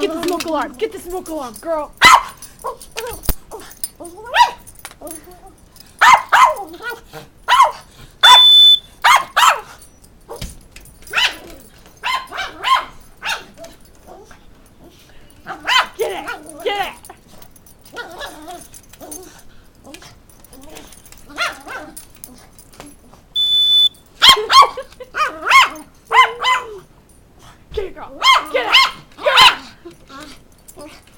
Get the smoke alarm. Get the smoke alarm, girl. Get it. Get it. Get it, girl. Get it. Get it.